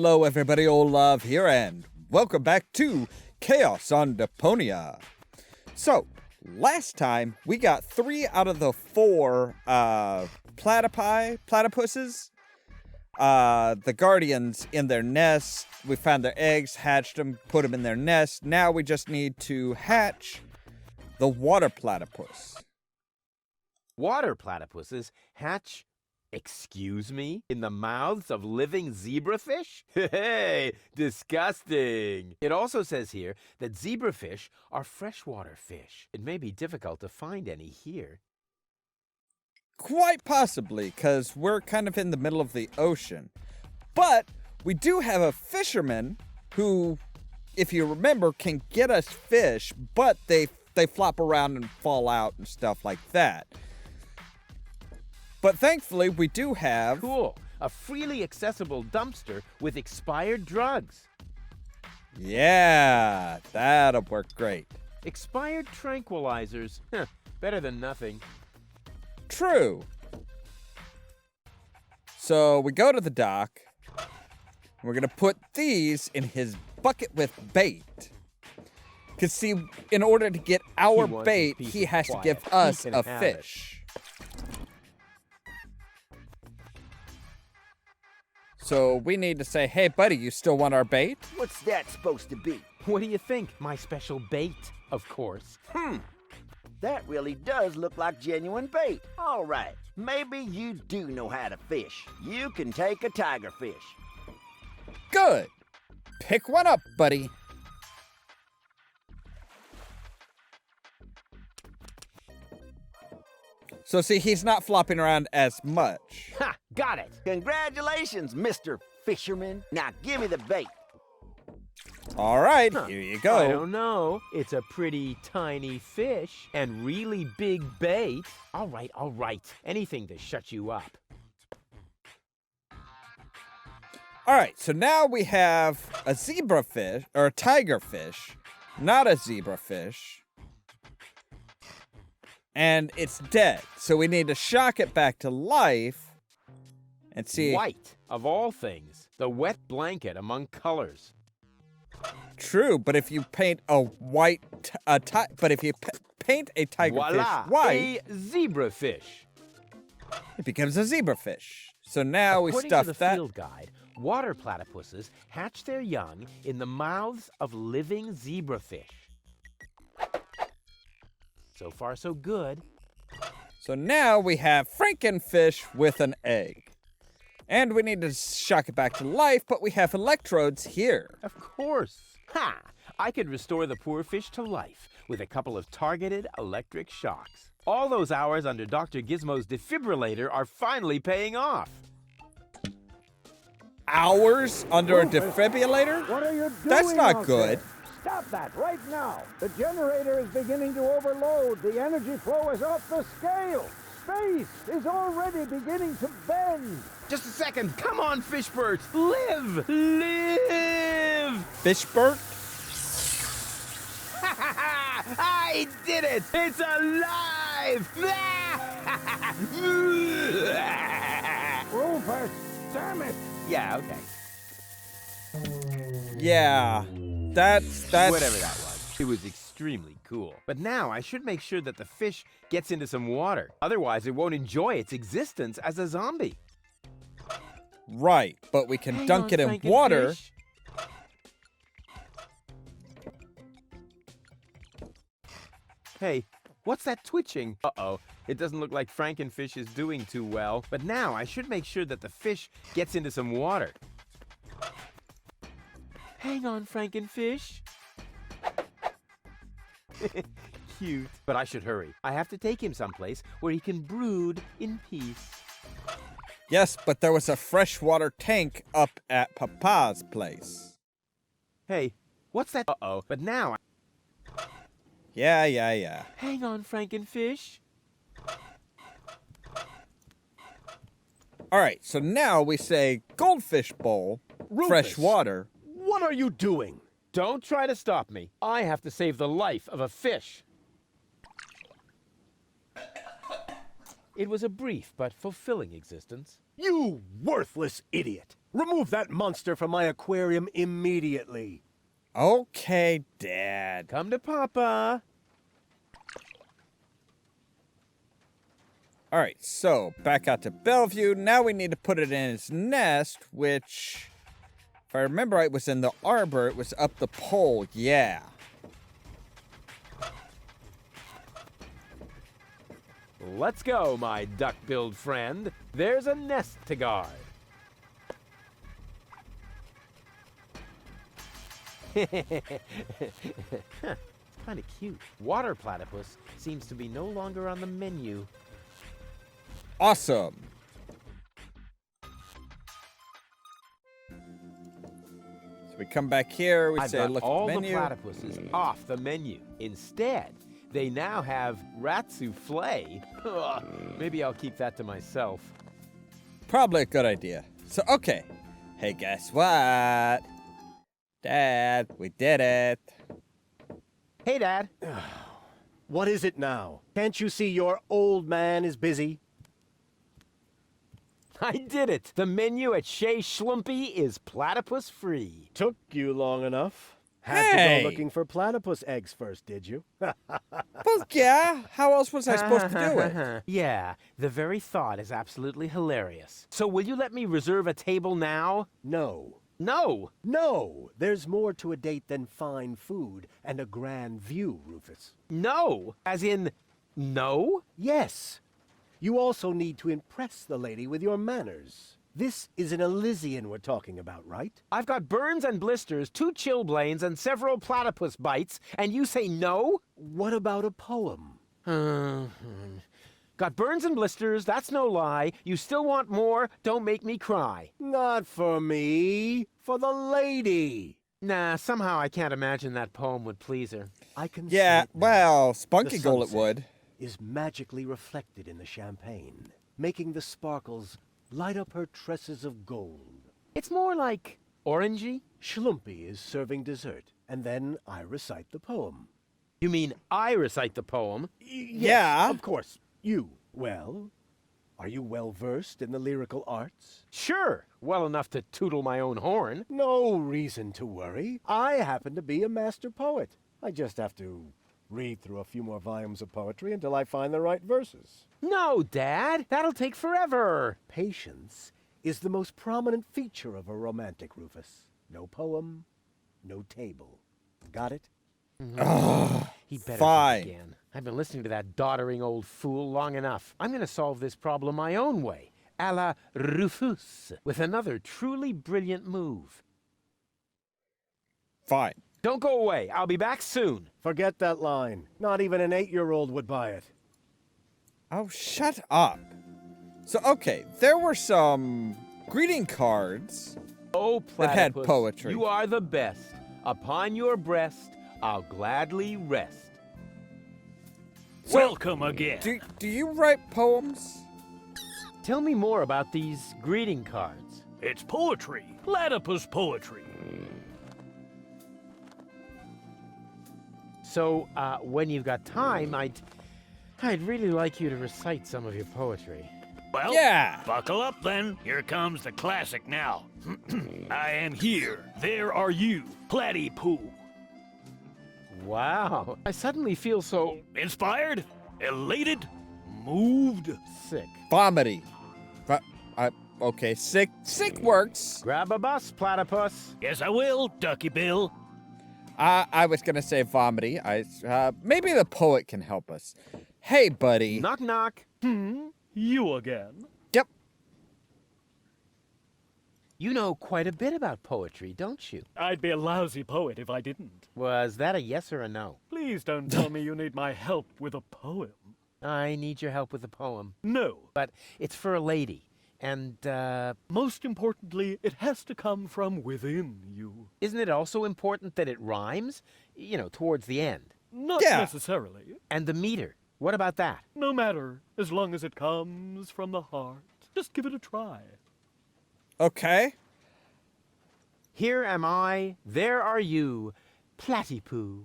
Hello everybody, Ollamh here, and welcome back to Chaos on Deponia. So, last time we got 3 out of the 4 platypuses. The guardians in their nest. We found their eggs, hatched them, put them in their nest. Now we just need to hatch the water platypus. Water platypuses hatch, excuse me, in the mouths of living zebrafish? Hey, disgusting. It also says here that zebrafish are freshwater fish. It may be difficult to find any here. Quite possibly, because we're kind of in the middle of the ocean. But we do have a fisherman who, if you remember, can get us fish, but they flop around and fall out and stuff like that. But thankfully, we do have... Cool. A freely accessible dumpster with expired drugs. Yeah, that'll work great. Expired tranquilizers. Better than nothing. True. So we go to the dock. We're going to put these in his bucket with bait. Because, see, in order to get our bait, he has to give us a fish. So we need to say, hey, buddy, you still want our bait? What's that supposed to be? What do you think? My special bait, of course. That really does look like genuine bait. All right, maybe you do know how to fish. You can take a tigerfish. Good. Pick one up, buddy. So see, he's not flopping around as much. Ha! Got it! Congratulations, Mr. Fisherman. Now give me the bait. All right, here you go. I don't know. It's a pretty tiny fish and really big bait. All right. Anything to shut you up. All right, so now we have a zebrafish, or a tigerfish, not a zebrafish. And it's dead, so we need to shock it back to life and see... White, of all things. The wet blanket among colors. True, but if you paint a white... paint a tigerfish white... a zebrafish. It becomes a zebrafish. So now we stuff that... According to the field guide, water platypuses hatch their young in the mouths of living zebrafish. So far, so good. So now we have Frankenfish with an egg. And we need to shock it back to life, but we have electrodes here. Of course. Ha! I could restore the poor fish to life with a couple of targeted electric shocks. All those hours under Dr. Gizmo's defibrillator are finally paying off. Hours under a defibrillator? What are you doing? That's not good. Stop that right now. The generator is beginning to overload. The energy flow is off the scale. Space is already beginning to bend. Just a second. Come on, Fishbird. Live! Live! Fishbird? I did it! It's alive! Rufus, damn it. Yeah, okay. Yeah. That's... Whatever that was. It was extremely cool. But now I should make sure that the fish gets into some water. Otherwise, it won't enjoy its existence as a zombie. Right, but we can dunk it in water. Hey, what's that twitching? Uh-oh. It doesn't look like Frankenfish is doing too well. But now I should make sure that the fish gets into some water. Hang on, Frankenfish. Cute. But I should hurry. I have to take him someplace where he can brood in peace. Yes, but there was a freshwater tank up at Papa's place. Hey, what's that? Uh-oh. But now Yeah. Hang on, Frankenfish. All right, so now we say goldfish bowl, Rufus, fresh water. What are you doing? Don't try to stop me. I have to save the life of a fish. It was a brief but fulfilling existence. You worthless idiot! Remove that monster from my aquarium immediately. Okay, Dad. Come to Papa. All right, so back out to Bellevue. Now we need to put it in its nest, which, if I remember right, was in the arbor. It was up the pole, yeah. Let's go, my duck-billed friend. There's a nest to guard. It's kind of cute. Water platypus seems to be no longer on the menu. Awesome. So we come back here, we I've say got look all at the the menu. platypuses off the menu. Instead, they now have rat souffle. Ugh, maybe I'll keep that to myself. Probably a good idea. So, okay. Hey, guess what? Dad, we did it. Hey, Dad. What is it now? Can't you see your old man is busy? I did it. The menu at Chez Schlumpy is platypus free. Took you long enough. Had to Hey! go looking for platypus eggs first, did you? Well, yeah. How else was I supposed to do it? Yeah, the very thought is absolutely hilarious. So will you let me reserve a table now? No. No. No! There's more to a date than fine food and a grand view, Rufus. No. As in, no? Yes. You also need to impress the lady with your manners. This is an Elysian we're talking about, right? I've got burns and blisters, 2 chilblains, and several platypus bites, and you say no? What about a poem? Got burns and blisters, that's no lie. You still want more? Don't make me cry. Not for me, for the lady. Nah, somehow I can't imagine that poem would please her. I can Yeah, see it now. well, Spunky The Goal it sunset would. is magically reflected in the champagne, making the sparkles light up her tresses of gold. It's more like orangey. Schlumpy is serving dessert, and then I recite the poem. You mean I recite the poem? Yes, Yeah. of course. You. Well, are you well versed in the lyrical arts? Sure, well enough to tootle my own horn. No reason to worry. I happen to be a master poet. I just have to read through a few more volumes of poetry until I find the right verses. No, Dad, that'll take forever. Patience is the most prominent feature of a romantic, Rufus. No poem, no table. Got it? He better Fine. think again. I've been listening to that doddering old fool long enough. I'm going to solve this problem my own way, a la Rufus, with another truly brilliant move. Fine. Don't go away. I'll be back soon. Forget that line. Not even an 8-year-old would buy it. Oh, shut up. So, okay, there were some greeting cards. Oh, That had platypus, poetry. you are the best. Upon your breast, I'll gladly rest. So, Welcome again. do you write poems? Tell me more about these greeting cards. It's poetry. Platypus poetry. So, when you've got time, I'd really like you to recite some of your poetry. Well, Yeah. buckle up then. Here comes the classic now. I am here. There are you. Platypoo. Wow, I suddenly feel so Inspired? Elated? Moved? sick. Vomity. Okay, sick. Sick works. Grab a bus, platypus. Yes, I will, Ducky Bill. I was gonna say vomity. Maybe the poet can help us. Hey, buddy. Knock, knock. You again. Yep. You know quite a bit about poetry, don't you? I'd be a lousy poet if I didn't. Was that a yes or a no? Please don't tell me you need my help with a poem. I need your help with a poem, No. but it's for a lady. And, Most importantly, it has to come from within you. isn't it also important that it rhymes? You know, towards the end. Not Yeah. necessarily. And the meter. What about that? No matter, as long as it comes from the heart. Just give it a try. Okay. Here am I, there are you, platypoo.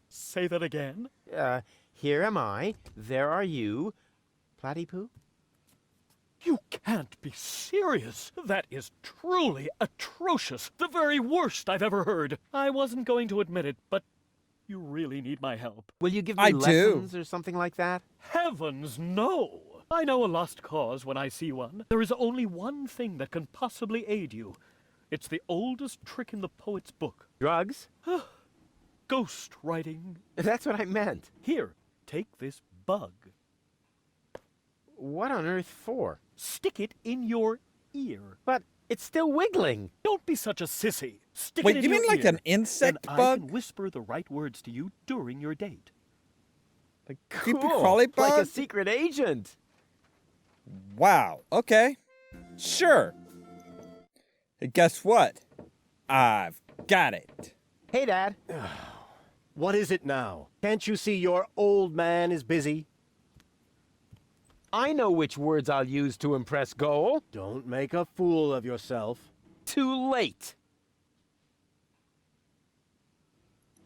Say that again. Here am I, there are you, Platypoo? You can't be serious. That is truly atrocious. The very worst I've ever heard. I wasn't going to admit it, but you really need my help. Will you give me I do. lessons or something like that? Heavens, no! I know a lost cause when I see one. There is only one thing that can possibly aid you. It's the oldest trick in the poet's book. Drugs? Ghost writing. That's what I meant. Here, take this bug. What on earth for? Stick it in your ear. But it's still wiggling. Don't be such a sissy. Stick Wait, it in you your mean like ear, an insect and I bug? can whisper the right words to you during your date. Creepy Cool. crawly Like a bug? secret agent. Wow. Okay. Sure. Hey, guess what? I've got it. Hey, Dad. What is it now? Can't you see your old man is busy? I know which words I'll use to impress Goal. Don't make a fool of yourself. Too late.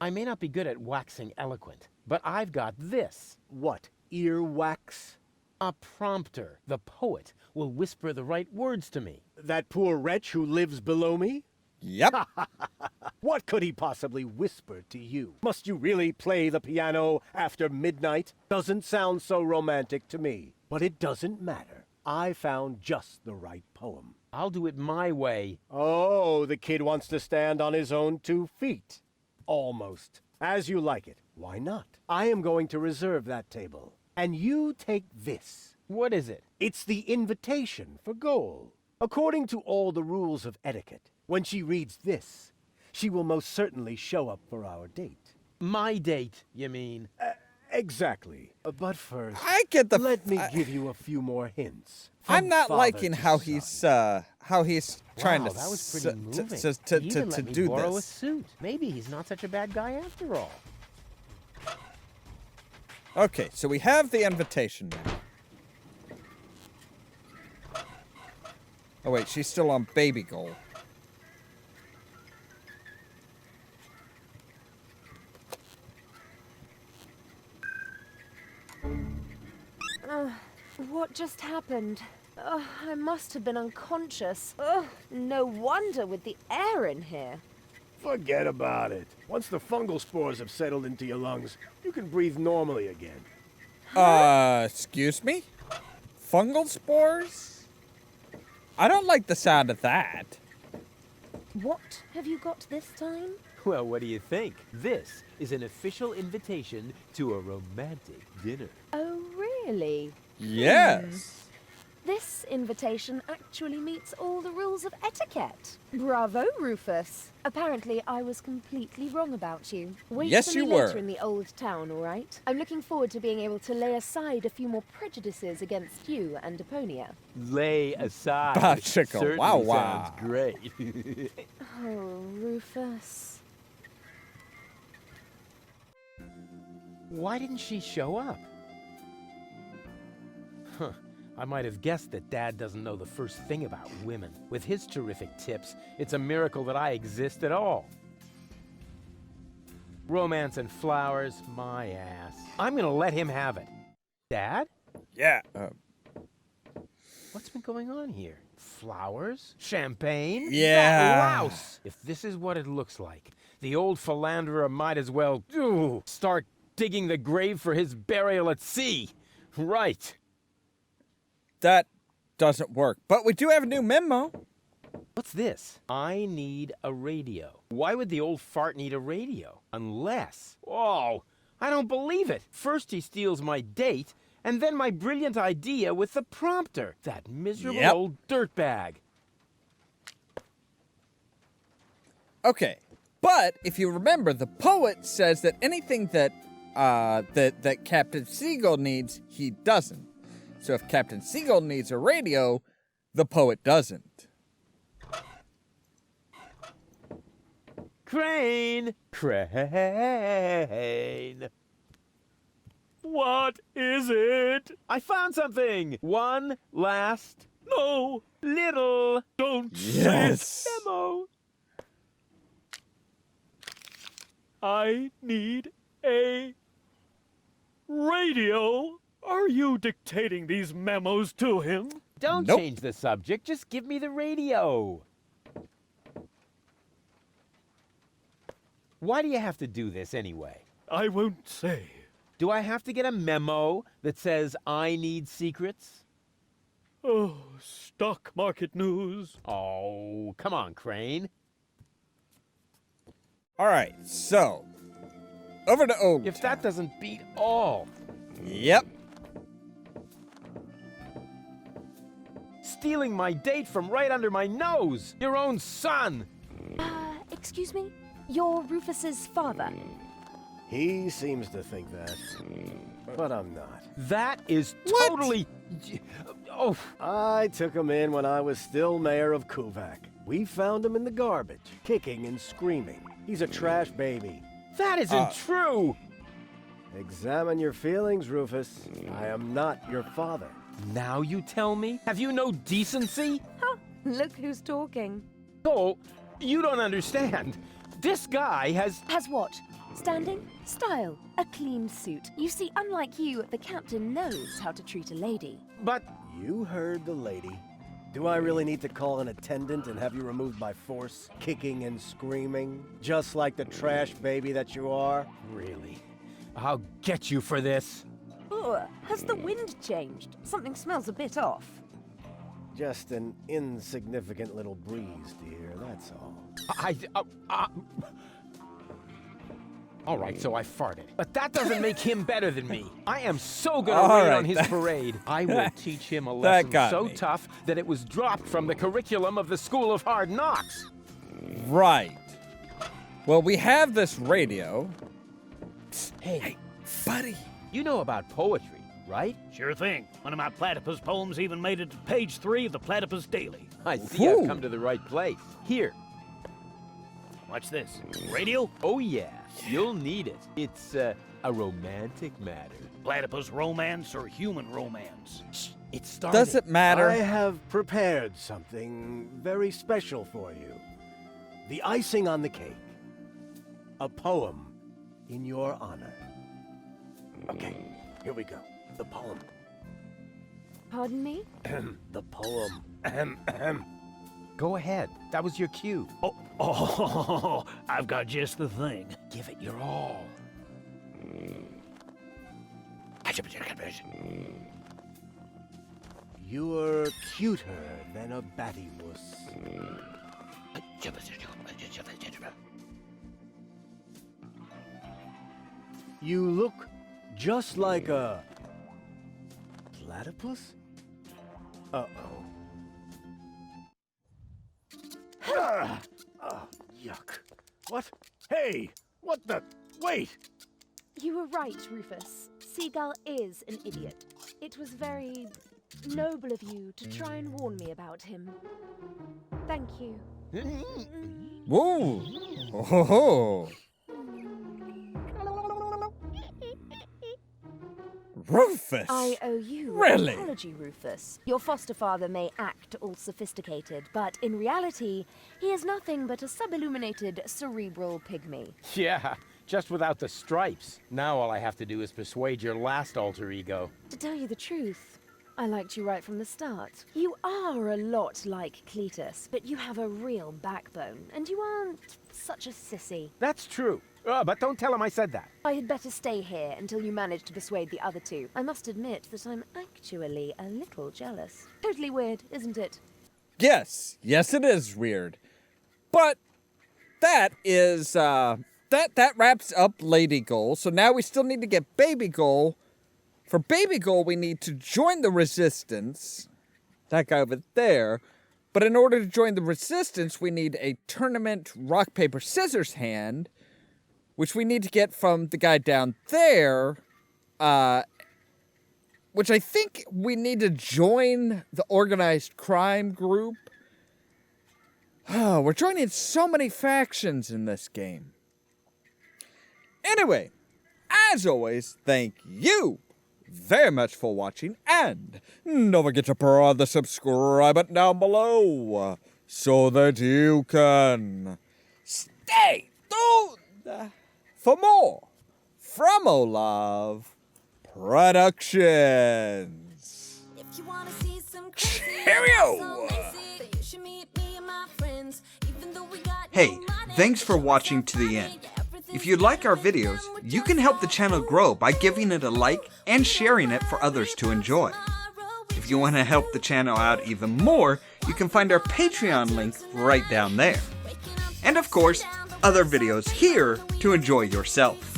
I may not be good at waxing eloquent, but I've got this. What, earwax? A prompter. The poet will whisper the right words to me. That poor wretch who lives below me? Yep. What could he possibly whisper to you? Must you really play the piano after midnight? Doesn't sound so romantic to me. But it doesn't matter. I found just the right poem. I'll do it my way. Oh, the kid wants to stand on his own 2 feet. Almost. As you like it. Why not? I am going to reserve that table. And you take this. What is it? It's the invitation for Goal. According to all the rules of etiquette, when she reads this, she will most certainly show up for our date. My date, you mean? Exactly. But first, I get the. let me give you a few more hints. I'm From not father liking to how son. he's trying Wow, to that was pretty moving. He to even let me do borrow a this. suit. Maybe he's not such a bad guy after all. Okay, so we have the invitation now. Oh wait, she's still on baby goal. What just happened? I must have been unconscious. No wonder with the air in here. Forget about it. Once the fungal spores have settled into your lungs, you can breathe normally again. Excuse me? Fungal spores? I don't like the sound of that. What have you got this time? Well, what do you think? This is an official invitation to a romantic dinner. Oh, really? Yes. This invitation actually meets all the rules of etiquette. Bravo, Rufus. Apparently, I was completely wrong about you. Wait Yes, for me you were. later in the old town, all right? I'm looking forward to being able to lay aside a few more prejudices against you and Deponia. Lay aside. Bah, chicka, Certainly wow, wow. sounds great. Oh, Rufus. Why didn't she show up? Huh. I might have guessed that Dad doesn't know the first thing about women. With his terrific tips, it's a miracle that I exist at all. Romance and flowers, my ass. I'm gonna let him have it. Dad? Yeah. What's been going on here? Flowers? Champagne? Yeah. That louse! If this is what it looks like, the old philanderer might as well start digging the grave for his burial at sea. Right. That doesn't work. But we do have a new memo. What's this? I need a radio. Why would the old fart need a radio? Unless... Oh, I don't believe it. First he steals my date, and then my brilliant idea with the prompter. That miserable old dirtbag. Okay. But if you remember, the poet says that anything that that Captain Seagull needs, he doesn't. So if Captain Seagull needs a radio, the poet doesn't. Crane! Crane! What is it? I found something! One last No, little don't Yes. memo. I need a radio. Are you dictating these memos to him? Don't Nope. change the subject. Just give me the radio. Why do you have to do this anyway? I won't say. Do I have to get a memo that says I need secrets? Oh, stock market news. Oh, come on, Crane. All right, so over to Old If Town. that doesn't beat all. Yep. Stealing my date from right under my nose. Your own son. Excuse me? You're Rufus's father. He seems to think that, but I'm not. That is What? totally... Oh, I took him in when I was still mayor of Kuvak. We found him in the garbage, kicking and screaming. He's a trash baby. that isn't true. Examine your feelings, Rufus. I am not your father. Now you tell me? Have you no decency? Huh, look who's talking. Oh, you don't understand. This guy has... Has what? Standing? Style. A clean suit. You see, unlike you, the captain knows how to treat a lady. But... You heard the lady. Do I really need to call an attendant and have you removed by force, kicking and screaming, just like the trash baby that you are? Really? I'll get you for this. Ugh, has the wind changed? Something smells a bit off. Just an insignificant little breeze, dear, that's all. All right, so I farted. But that doesn't make him better than me. I am so gonna All rain right, on his that- parade. I will teach him a That lesson got so me. tough that it was dropped from the curriculum of the School of Hard Knocks. Right. Well, we have this radio. Hey, Buddy. you know about poetry, right? Sure thing. One of my platypus poems even made it to page 3 of the Platypus Daily. I see Ooh. I've come to the right place. Here. What's this? Radio? Oh, yeah. You'll need it. It's a romantic matter. Platypus romance or human romance? Shh, it started. Does it matter? I have prepared something very special for you. The icing on the cake. A poem in your honor. Okay, here we go. The poem. Pardon me? The poem. Go ahead. That was your cue. Oh, I've got just the thing. Give it your all. You're cuter than a platypus. You look just like a platypus? Uh-oh. Oh, yuck. What? Hey! What the? Wait! You were right, Rufus. Seagull is an idiot. It was very noble of you to try and warn me about him. Thank you. Whoa. Oh. Rufus. I owe you Really? an apology, Rufus. Your foster father may act all sophisticated, but in reality, he is nothing but a sub-illuminated cerebral pygmy. Yeah, just without the stripes. Now all I have to do is persuade your last alter ego. To tell you the truth, I liked you right from the start. You are a lot like Cletus, but you have a real backbone, and you aren't such a sissy. That's true. But don't tell him I said that. I had better stay here until you manage to persuade the other two. I must admit that I'm actually a little jealous. Totally weird, isn't it? Yes. Yes, it is weird. But that is, that wraps up Lady Goal. So now we still need to get Baby Goal. For Baby Goal, we need to join the Resistance. That guy over there. But in order to join the Resistance, we need a tournament rock, paper, scissors hand, which we need to get from the guy down there, which I think we need to join the organized crime group. Oh, we're joining so many factions in this game. Anyway, as always, thank you very much for watching, and don't forget to press the subscribe button down below so that you can stay tuned for more from Ollamh Productions. Cheerio! Hey, thanks for watching to the end. If you like our videos, you can help the channel grow by giving it a like and sharing it for others to enjoy. If you want to help the channel out even more, you can find our Patreon link right down there. And of course, other videos here to enjoy yourself.